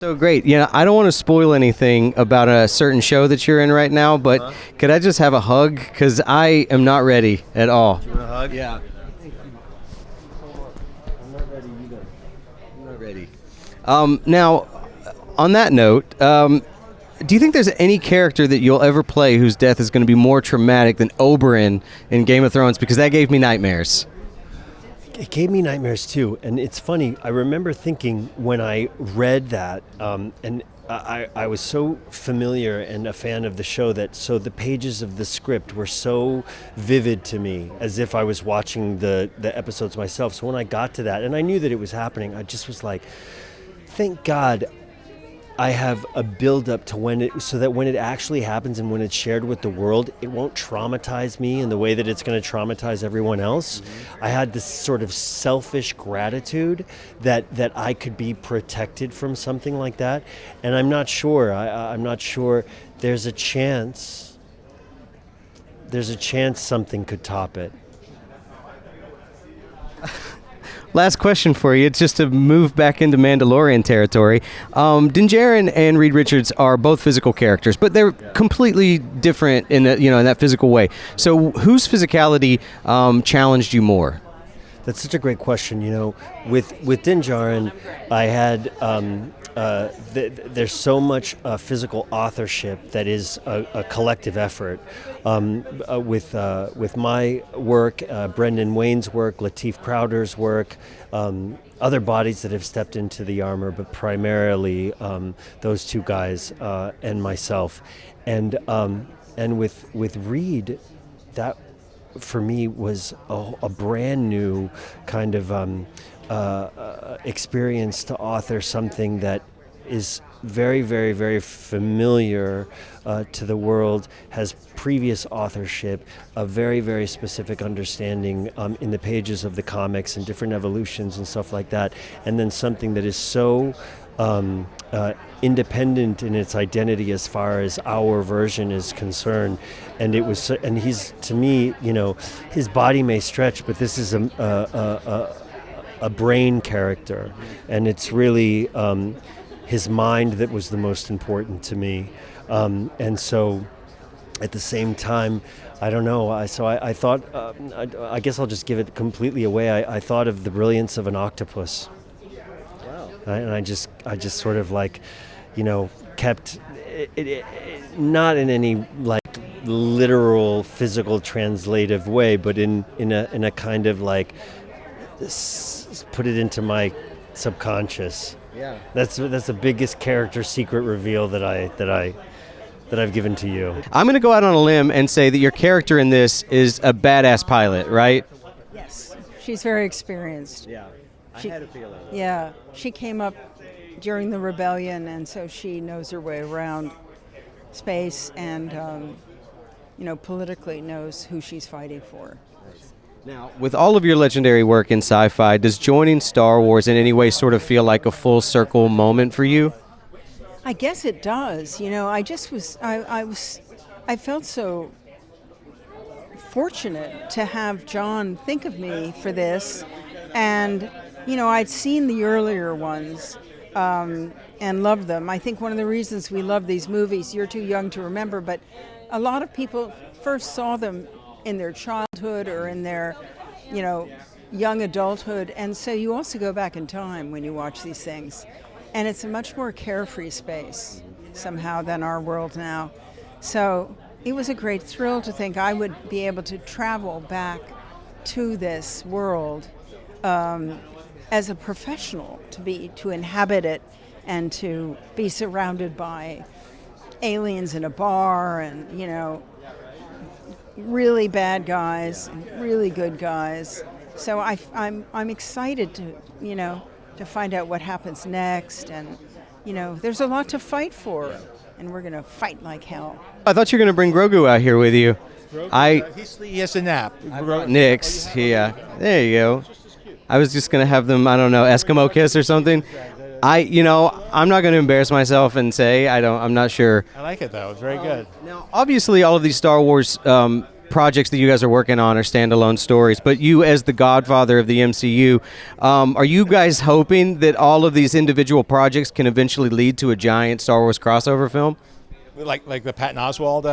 So great. I don't want to spoil anything about a certain show that you're in right now, but could I just have a hug? Because I am not ready at all. You want a hug? Yeah. I'm not ready either. I'm not ready. Now, on that note, do you think there's any character that you'll ever play whose death is going to be more traumatic than Oberyn in Game of Thrones? Because that gave me nightmares. It gave me nightmares too, and it's funny. I remember thinking when I read that, and I was so familiar and a fan of the show so the pages of the script were so vivid to me, as if I was watching the episodes myself. So when I got to that, and I knew that it was happening, I just was like, thank God I have a build-up to so that when it actually happens and when it's shared with the world, it won't traumatize me in the way that it's going to traumatize everyone else. Mm-hmm. I had this sort of selfish gratitude that I could be protected from something like that, and I'm not sure. I'm not sure. There's a chance something could top it. Last question for you. It's just to move back into Mandalorian territory. Din Djarin and Reed Richards are both physical characters, but they're completely different in that physical way. So, whose physicality challenged you more? That's such a great question. With Din Djarin, I had there's so much physical authorship that is a collective effort. With my work, Brendan Wayne's work, Lateef Crowder's work, other bodies that have stepped into the armor, but primarily those two guys and myself, and with Reed, that for me was a brand new kind of experience to author something that is very, very, very familiar to the world, has previous authorship, a very, very specific understanding in the pages of the comics and different evolutions and stuff like that, and then something that is so independent in its identity as far as our version is concerned. And he's, to me, his body may stretch, but this is a brain character, and it's really his mind that was the most important to me. And so at the same time, I don't know. I thought, I guess I'll just give it completely away. I thought of the brilliance of an octopus. Wow. And I just sort of kept it not in any literal physical translative way, but in a kind of put it into my subconscious. Yeah. That's the biggest character secret reveal that I've given to you. I'm going to go out on a limb and say that your character in this is a badass pilot, right? Yes. She's very experienced. Yeah. I had a feeling. Yeah. She came up during the rebellion, and so she knows her way around space and, politically knows who she's fighting for. Now, with all of your legendary work in sci-fi, does joining Star Wars in any way sort of feel like a full circle moment for you? I guess it does. I felt so fortunate to have John think of me for this, and I'd seen the earlier ones and loved them. I think one of the reasons we love these movies, you're too young to remember, but a lot of people first saw them in their childhood or in their, young adulthood. And so you also go back in time when you watch these things. And it's a much more carefree space somehow than our world now. So it was a great thrill to think I would be able to travel back to this world as a professional, to inhabit it and to be surrounded by aliens in a bar and, really bad guys, and really good guys. So I'm excited to find out what happens next, and there's a lot to fight for, and we're gonna fight like hell. I thought you were gonna bring Grogu out here with you. He has a nap. Nick's, yeah. There you go. I was just gonna have them, I don't know, Eskimo kiss or something. I'm not going to embarrass myself and say I'm not sure. I like it though. It's very good. Now, obviously, all of these Star Wars projects that you guys are working on are standalone stories, but you as the godfather of the MCU, are you guys hoping that all of these individual projects can eventually lead to a giant Star Wars crossover film? Like the Patton Oswalt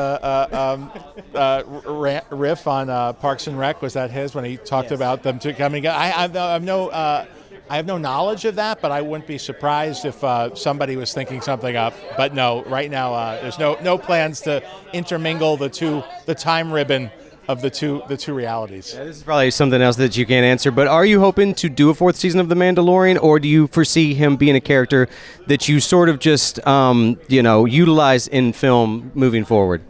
riff on Parks and Rec, was that his when he talked about them two coming? I have no knowledge of that, but I wouldn't be surprised if somebody was thinking something up. But no, right now there's no plans to intermingle the time ribbon of the two realities. Yeah, this is probably something else that you can't answer, but are you hoping to do a 4th season of The Mandalorian, or do you foresee him being a character that you sort of just, utilize in film moving forward?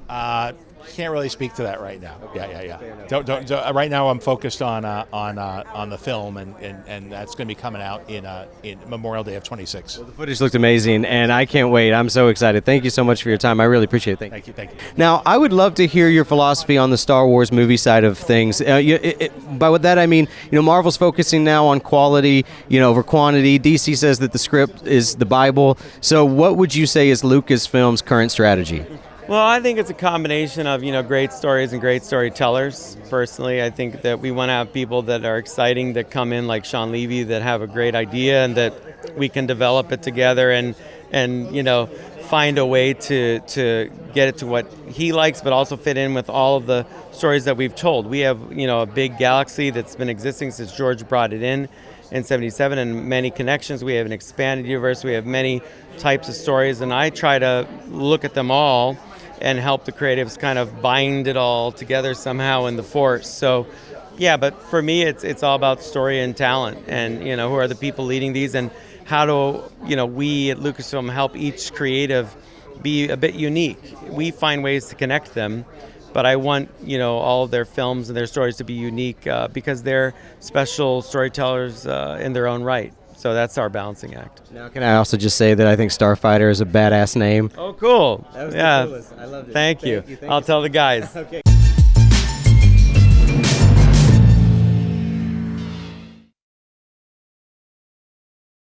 Can't really speak to that right now. Yeah. Don't. Right now, I'm focused on the film, and that's going to be coming out in Memorial Day of 26. Well, the footage looked amazing, and I can't wait. I'm so excited. Thank you so much for your time. I really appreciate it. Thank you. Now, I would love to hear your philosophy on the Star Wars movie side of things. By what that I mean, Marvel's focusing now on quality, over quantity. DC says that the script is the Bible. So, what would you say is Lucasfilm's current strategy? Well, I think it's a combination of, great stories and great storytellers. Personally, I think that we want to have people that are exciting that come in like Sean Levy that have a great idea and that we can develop it together and find a way to get it to what he likes, but also fit in with all of the stories that we've told. We have, a big galaxy that's been existing since George brought it in 77 and many connections. We have an expanded universe. We have many types of stories, and I try to look at them all and help the creatives kind of bind it all together somehow in the force. So, yeah, but for me, it's all about story and talent, and who are the people leading these, and how do we at Lucasfilm help each creative be a bit unique. We find ways to connect them, but I want all of their films and their stories to be unique because they're special storytellers in their own right. So that's our balancing act. Now, can I also just say that I think Starfighter is a badass name? Oh, cool. That was yeah. the coolest. I loved it. Thank you. I'll tell the guys. Okay.